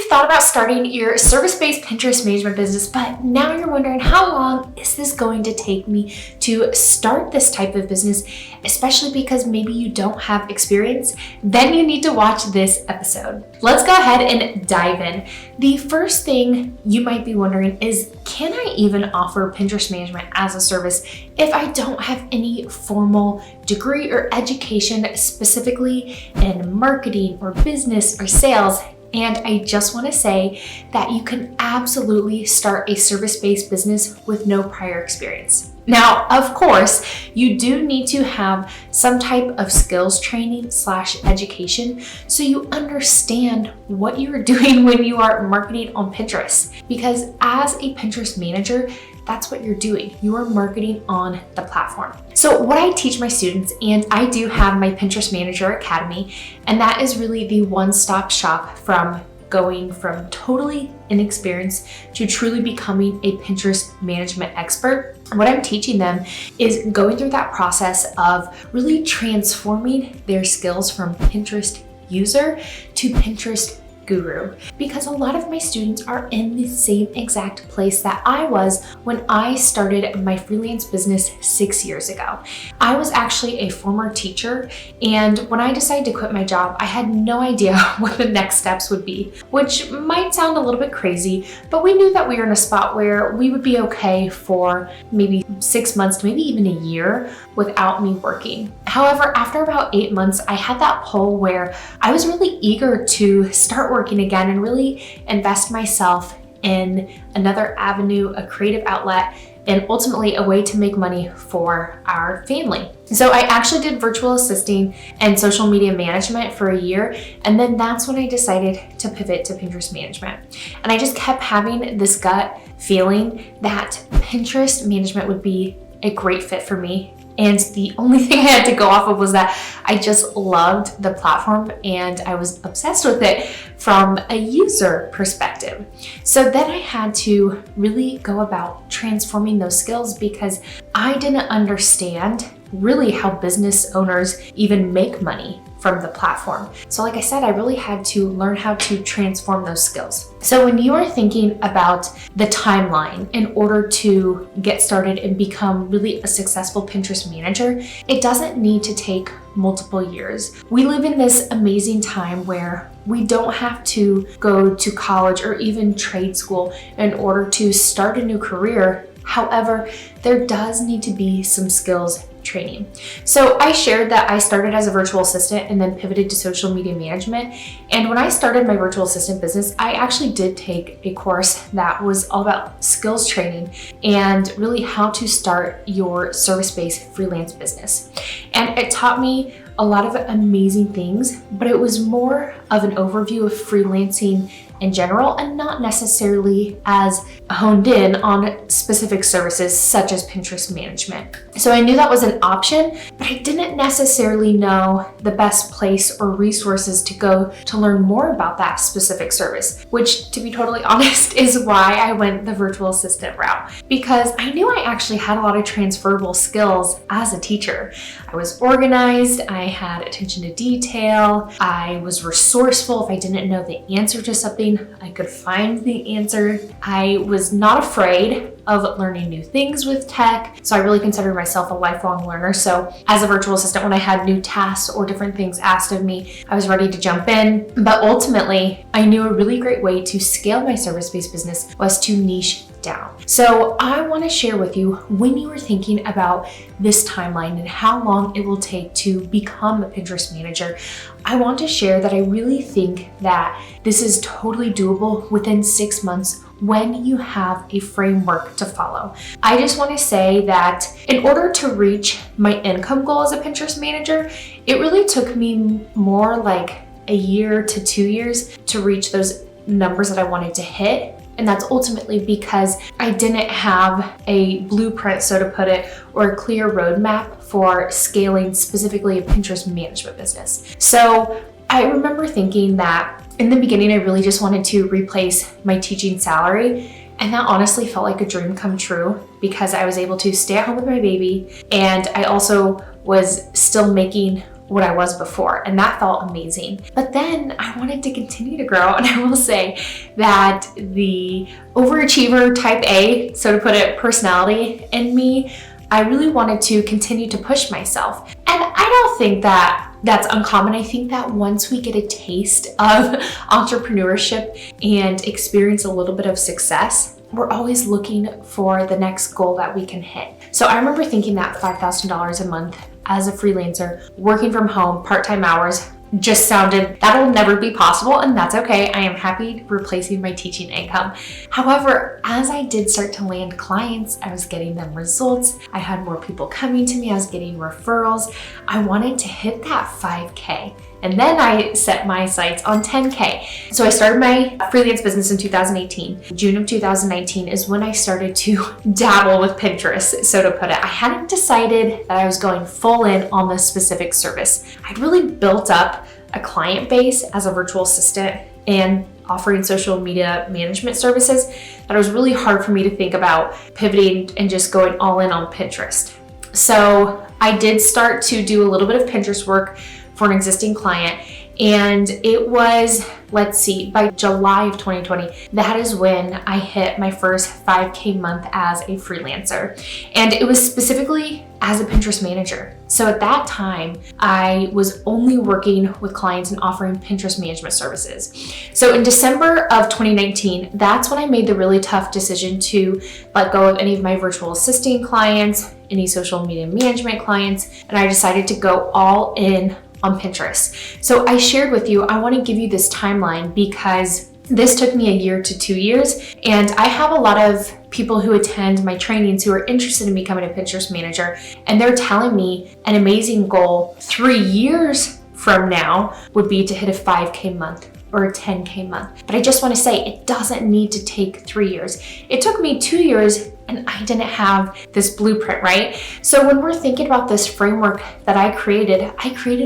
thought about starting your service-based Pinterest management business, but now you're wondering how long is this going to take me to start this type of business, especially because maybe you don't have experience, then you need to watch this episode. Let's go ahead and dive in. The first thing you might be wondering is, can I even offer Pinterest management as a service if I don't have any formal degree or education specifically in marketing or business or sales? And I just want to say that you can absolutely start a service-based business with no prior experience. Now, of course, you do need to have some type of skills training / education so you understand what you are doing when you are marketing on Pinterest. Because as a Pinterest manager, that's what you're doing. You are marketing on the platform. So what I teach my students, and I do have my Pinterest Manager Academy, and that is really the one-stop shop from going from totally inexperienced to truly becoming a Pinterest management expert. What I'm teaching them is going through that process of really transforming their skills from Pinterest user to Pinterest guru, because a lot of my students are in the same exact place that I was when I started my freelance business 6 years ago. I was actually a former teacher, and when I decided to quit my job, I had no idea what the next steps would be, which might sound a little bit crazy, but we knew that we were in a spot where we would be okay for maybe 6 months to maybe even a year without me working. However, after about 8 months, I had that pull where I was really eager to start working again and really invest myself in another avenue, a creative outlet, and ultimately a way to make money for our family. So I actually did virtual assisting and social media management for a year, and then that's when I decided to pivot to Pinterest management. And I just kept having this gut feeling that Pinterest management would be a great fit for me. And the only thing I had to go off of was that I just loved the platform and I was obsessed with it from a user perspective. So then I had to really go about transforming those skills because I didn't understand really how business owners even make money from the platform. So like I said, I really had to learn how to transform those skills. So when you are thinking about the timeline in order to get started and become really a successful Pinterest manager, it doesn't need to take multiple years. We live in this amazing time where we don't have to go to college or even trade school in order to start a new career. However, there does need to be some skills training. So I shared that I started as a virtual assistant and then pivoted to social media management. And when I started my virtual assistant business, I actually did take a course that was all about skills training and really how to start your service-based freelance business. And it taught me a lot of amazing things, but it was more of an overview of freelancing in general and not necessarily as honed in on specific services such as Pinterest management. So I knew that was an option, but I didn't necessarily know the best place or resources to go to learn more about that specific service, which, to be totally honest, is why I went the virtual assistant route, because I knew I actually had a lot of transferable skills as a teacher. I was organized, I had attention to detail, I was resourceful. If I didn't know the answer to something, I could find the answer. I was not afraid of learning new things with tech. So I really considered myself a lifelong learner. So as a virtual assistant, when I had new tasks or different things asked of me, I was ready to jump in. But ultimately, I knew a really great way to scale my service-based business was to niche down. So I want to share with you, when you are thinking about this timeline and how long it will take to become a Pinterest manager, I want to share that I really think that this is totally doable within 6 months when you have a framework to follow. I just want to say that in order to reach my income goal as a Pinterest manager, it really took me more like a year to 2 years to reach those numbers that I wanted to hit. And that's ultimately because I didn't have a blueprint, so to put it, or a clear roadmap for scaling specifically a Pinterest management business. So I remember thinking that in the beginning, I really just wanted to replace my teaching salary. And that honestly felt like a dream come true because I was able to stay at home with my baby. And I also was still making what I was before, and that felt amazing. But then I wanted to continue to grow, and I will say that the overachiever type A, so to put it, personality in me, I really wanted to continue to push myself. And I don't think that that's uncommon. I think that once we get a taste of entrepreneurship and experience a little bit of success, we're always looking for the next goal that we can hit. So I remember thinking that $5,000 a month as a freelancer, working from home, part-time hours, just sounded, that'll never be possible, and that's okay. I am happy replacing my teaching income. However, as I did start to land clients, I was getting them results. I had more people coming to me. I was getting referrals. I wanted to hit that 5K. And then I set my sights on 10K. So I started my freelance business in 2018. June of 2019 is when I started to dabble with Pinterest, so to put it. I hadn't decided that I was going full in on this specific service. I'd really built up a client base as a virtual assistant and offering social media management services that it was really hard for me to think about pivoting and just going all in on Pinterest. So I did start to do a little bit of Pinterest work for an existing client. And it was, let's see, by July of 2020, that is when I hit my first 5K month as a freelancer. And it was specifically as a Pinterest manager. So at that time, I was only working with clients and offering Pinterest management services. So in December of 2019, that's when I made the really tough decision to let go of any of my virtual assisting clients, any social media management clients, and I decided to go all in on Pinterest. So I shared with you, I want to give you this timeline because this took me 1 year to 2 years, and I have a lot of people who attend my trainings who are interested in becoming a Pinterest manager, and they're telling me an amazing goal 3 years from now would be to hit a 5K month or a 10K month. But I just want to say it doesn't need to take 3 years. It took me 2 years and I didn't have this blueprint, right? So when we're thinking about this framework that I created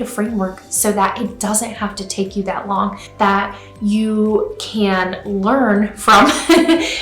a framework so that it doesn't have to take you that long, that you can learn from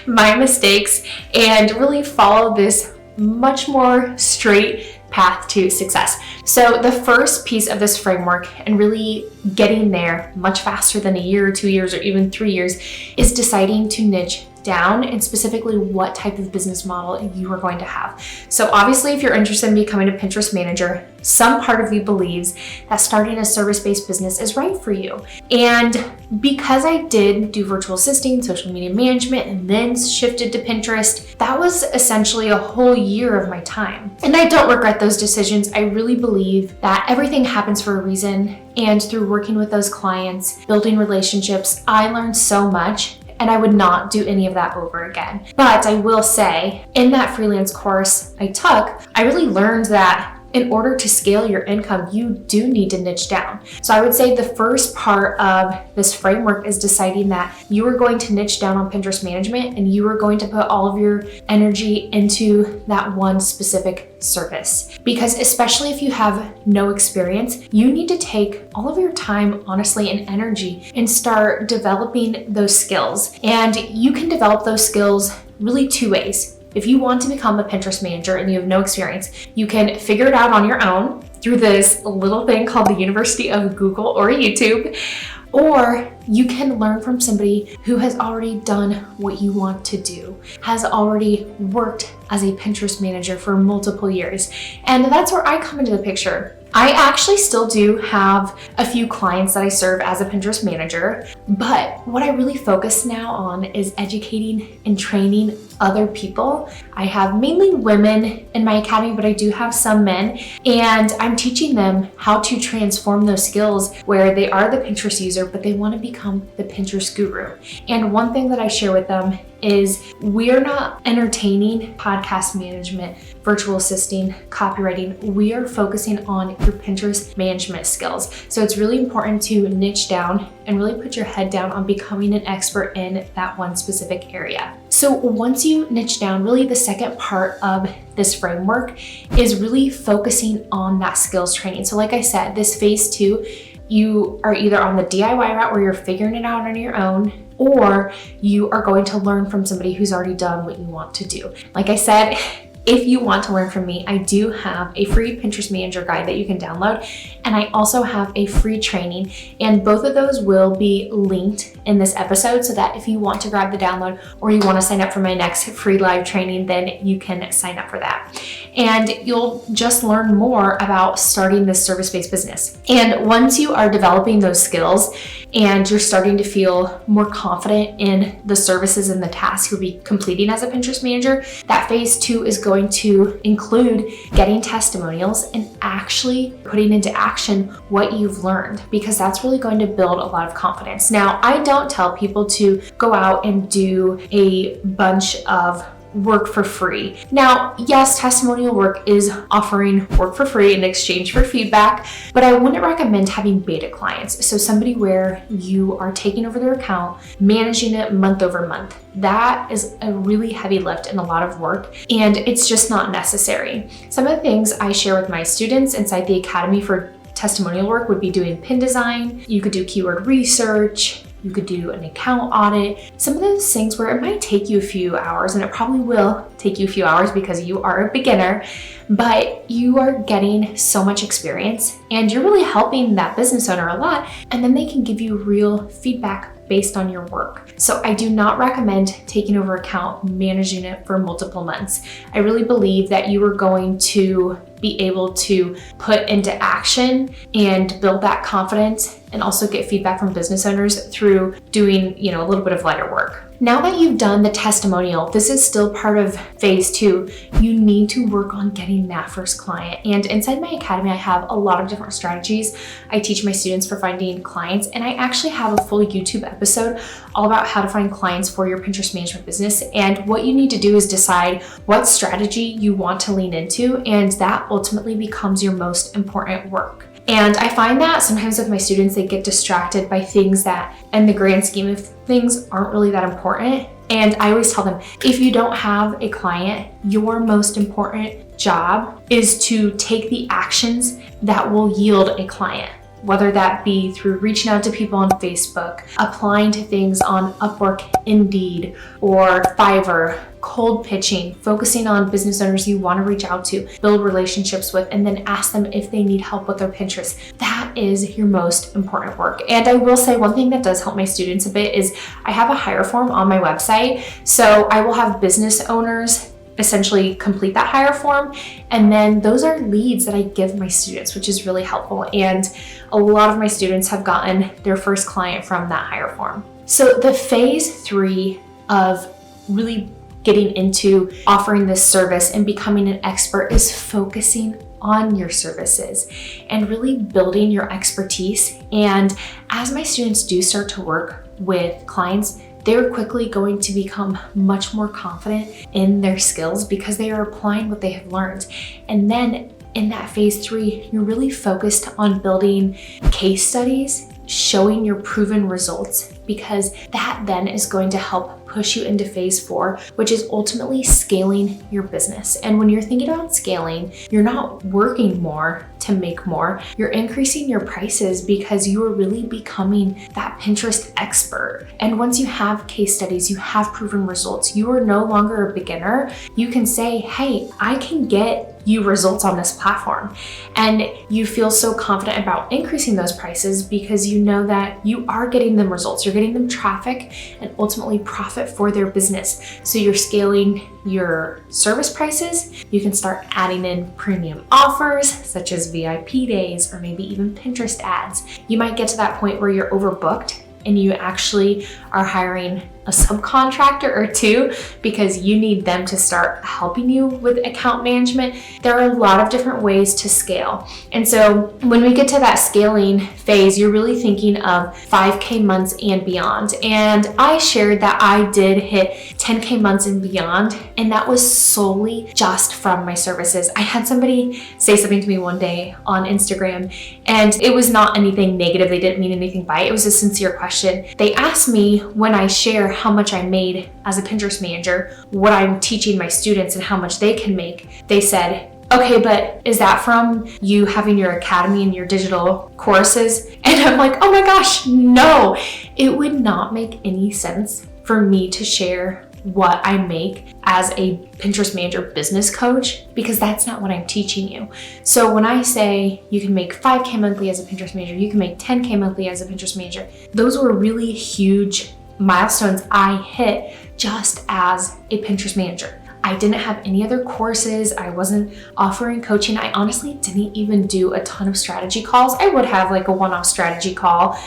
my mistakes and really follow this much more straight path to success. So the first piece of this framework and really getting there much faster than 1 year or 2 years or even 3 years is deciding to niche down and specifically what type of business model you are going to have. So obviously, if you're interested in becoming a Pinterest manager, some part of you believes that starting a service-based business is right for you. And because I did do virtual assisting, social media management, and then shifted to Pinterest, that was essentially a whole year of my time. And I don't regret those decisions. I really believe that everything happens for a reason. And through working with those clients, building relationships, I learned so much. And I would not do any of that over again. But I will say, in that freelance course I took, I really learned that in order to scale your income, you do need to niche down. So I would say the first part of this framework is deciding that you are going to niche down on Pinterest management and you are going to put all of your energy into that one specific service. Because especially if you have no experience, you need to take all of your time, honestly, and energy and start developing those skills. And you can develop those skills really two ways. If you want to become a Pinterest manager and you have no experience, you can figure it out on your own through this little thing called the University of Google or YouTube, or you can learn from somebody who has already done what you want to do, has already worked as a Pinterest manager for multiple years. And that's where I come into the picture. I actually still do have a few clients that I serve as a Pinterest manager, but what I really focus now on is educating and training other people. I have mainly women in my academy, but I do have some men, and I'm teaching them how to transform those skills where they are the Pinterest user, but they want to become the Pinterest guru. And one thing that I share with them is we're not entertaining podcast management, virtual assisting, copywriting. We are focusing on your Pinterest management skills. So it's really important to niche down and really put your head down on becoming an expert in that one specific area. So once you niche down, really the second part of this framework is really focusing on that skills training. So like I said, this phase 2, you are either on the DIY route where you're figuring it out on your own, or you are going to learn from somebody who's already done what you want to do. Like I said, if you want to learn from me, I do have a free Pinterest Manager guide that you can download. And I also have a free training, and both of those will be linked in this episode so that if you want to grab the download or you want to sign up for my next free live training, then you can sign up for that. And you'll just learn more about starting this service-based business. And once you are developing those skills and you're starting to feel more confident in the services and the tasks you'll be completing as a Pinterest manager, that phase 2 is going to include getting testimonials and actually putting into action what you've learned, because that's really going to build a lot of confidence. Now, I don't tell people to go out and do a bunch of work for free. Now, yes, testimonial work is offering work for free in exchange for feedback, but I wouldn't recommend having beta clients. So somebody where you are taking over their account, managing it month over month. That is a really heavy lift and a lot of work, and it's just not necessary. Some of the things I share with my students inside the Academy for testimonial work would be doing pin design. You could do keyword research. You could do an account audit, some of those things where it might take you a few hours, and it probably will take you a few hours because you are a beginner, but you are getting so much experience and you're really helping that business owner a lot, and then they can give you real feedback based on your work. So I do not recommend taking over account, managing it for multiple months. I really believe that you are going to be able to put into action and build that confidence and also get feedback from business owners through doing, a little bit of lighter work. Now that you've done the testimonial, this is still part of phase 2. You need to work on getting that first client. And inside my academy, I have a lot of different strategies I teach my students for finding clients. And I actually have a full YouTube episode all about how to find clients for your Pinterest management business. And what you need to do is decide what strategy you want to lean into, and that ultimately becomes your most important work. And I find that sometimes with my students, they get distracted by things that, in the grand scheme of things, aren't really that important. And I always tell them, if you don't have a client, your most important job is to take the actions that will yield a client, whether that be through reaching out to people on Facebook, applying to things on Upwork, Indeed, or Fiverr, cold pitching, focusing on business owners you want to reach out to, build relationships with, and then ask them if they need help with their Pinterest. That is your most important work. And I will say one thing that does help my students a bit is I have a hire form on my website. So I will have business owners essentially complete that hire form. And then those are leads that I give my students, which is really helpful. And a lot of my students have gotten their first client from that hire form. So the phase 3 of really getting into offering this service and becoming an expert is focusing on your services and really building your expertise. And as my students do start to work with clients, they're quickly going to become much more confident in their skills because they are applying what they have learned. And then in that phase 3, you're really focused on building case studies, showing your proven results, because that then is going to help push you into phase 4, which is ultimately scaling your business. And when you're thinking about scaling, you're not working more to make more, you're increasing your prices because you are really becoming that Pinterest expert. And once you have case studies, you have proven results, you are no longer a beginner. You can say, hey, I can get you results on this platform. And you feel so confident about increasing those prices because you know that you are getting them results, you're getting them traffic and ultimately profit for their business. So you're scaling your service prices. You can start adding in premium offers such as VIP days or maybe even Pinterest ads. You might get to that point where you're overbooked and you actually are hiring a subcontractor or two because you need them to start helping you with account management. There are a lot of different ways to scale. And so when we get to that scaling phase, you're really thinking of 5K months and beyond. And I shared that I did hit 10K months and beyond, and that was solely just from my services. I had somebody say something to me one day on Instagram, and it was not anything negative. They didn't mean anything by it. It was a sincere question. They asked me when I share how much I made as a Pinterest manager, what I'm teaching my students and how much they can make. They said, okay, but is that from you having your academy and your digital courses? And I'm like, oh my gosh, no, it would not make any sense for me to share what I make as a Pinterest manager business coach, because that's not what I'm teaching you. So when I say you can make 5K monthly as a Pinterest manager, you can make 10K monthly as a Pinterest manager, those were really huge milestones I hit just as a Pinterest manager. I didn't have any other courses. I wasn't offering coaching. I honestly didn't even do a ton of strategy calls. I would have like a one-off strategy call,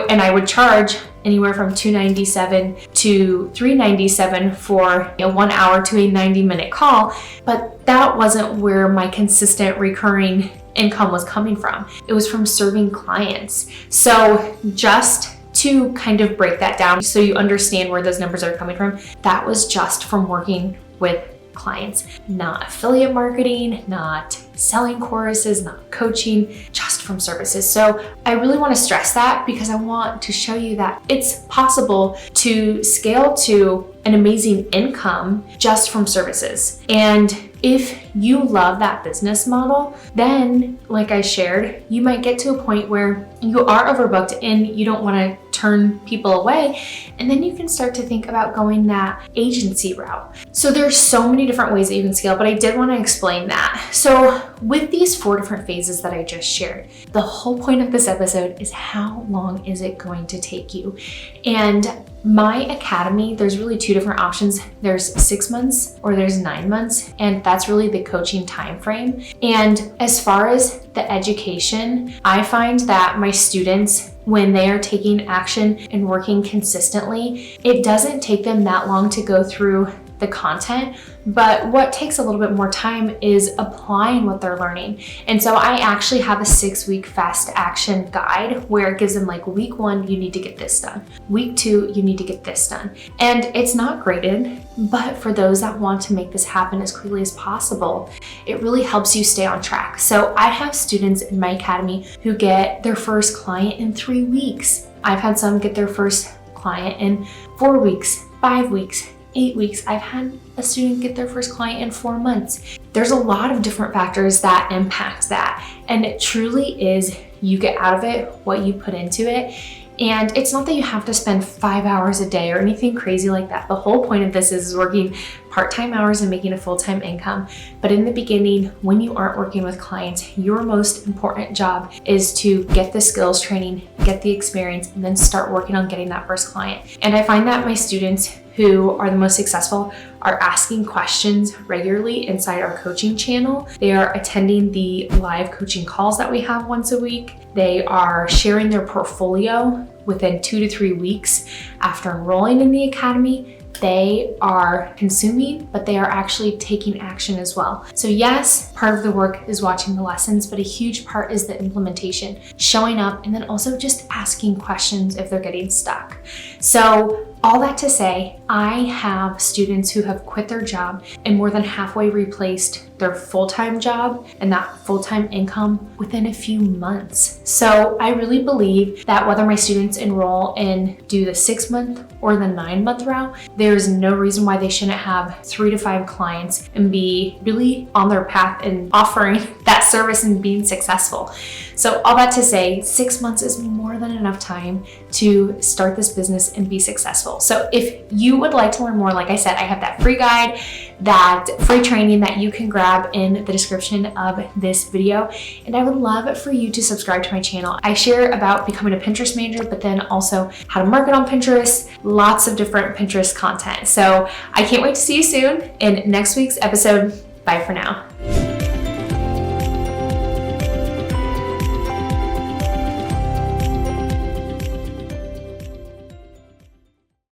and I would charge anywhere from $297 to $397 for a 1 hour to a 90-minute call. But that wasn't where my consistent recurring income was coming from. It was from serving clients. So just to kind of break that down so you understand where those numbers are coming from, that was just from working with clients, not affiliate marketing, not selling courses, not coaching, just from services. So I really want to stress that because I want to show you that it's possible to scale to an amazing income just from services. And if you love that business model, then like I shared, you might get to a point where you are overbooked and you don't want to turn people away. And then you can start to think about going that agency route. So there's so many different ways that you can scale, but I did want to explain that. So with these 4 different phases that I just shared, the whole point of this episode is how long is it going to take you? And my academy, there's really 2 different options. There's 6 months or there's 9 months, and that's really the coaching time frame. And as far as the education, I find that my students, when they are taking action and working consistently, it doesn't take them that long to go through the content, but what takes a little bit more time is applying what they're learning. And so I actually have a 6-week fast action guide where it gives them like week 1, you need to get this done. Week 2, you need to get this done. And it's not graded, but for those that want to make this happen as quickly as possible, it really helps you stay on track. So I have students in my academy who get their first client in 3 weeks. I've had some get their first client in 4 weeks, 5 weeks, 8 weeks. I've had a student get their first client in 4 months. There's a lot of different factors that impact that. And it truly is you get out of it what you put into it. And it's not that you have to spend 5 hours a day or anything crazy like that. The whole point of this is working part-time hours and making a full-time income. But in the beginning, when you aren't working with clients, your most important job is to get the skills training, get the experience, and then start working on getting that first client. And I find that my students who are the most successful are asking questions regularly inside our coaching channel. They are attending the live coaching calls that we have once a week. They are sharing their portfolio within 2 to 3 weeks after enrolling in the academy. They are consuming, but they are actually taking action as well. So yes, part of the work is watching the lessons, but a huge part is the implementation, showing up, and then also just asking questions if they're getting stuck. So all that to say, I have students who have quit their job and more than halfway replaced their full-time job and that full-time income within a few months. So I really believe that whether my students enroll and do the 6-month or the 9-month route, there's no reason why they shouldn't have 3 to 5 clients and be really on their path and offering that service and being successful. So all that to say, 6 months is more than enough time to start this business and be successful. So if you would like to learn more, like I said, I have that free guide, that free training that you can grab in the description of this video. And I would love for you to subscribe to my channel. I share about becoming a Pinterest manager, but then also how to market on Pinterest, lots of different Pinterest content. So I can't wait to see you soon in next week's episode. Bye for now.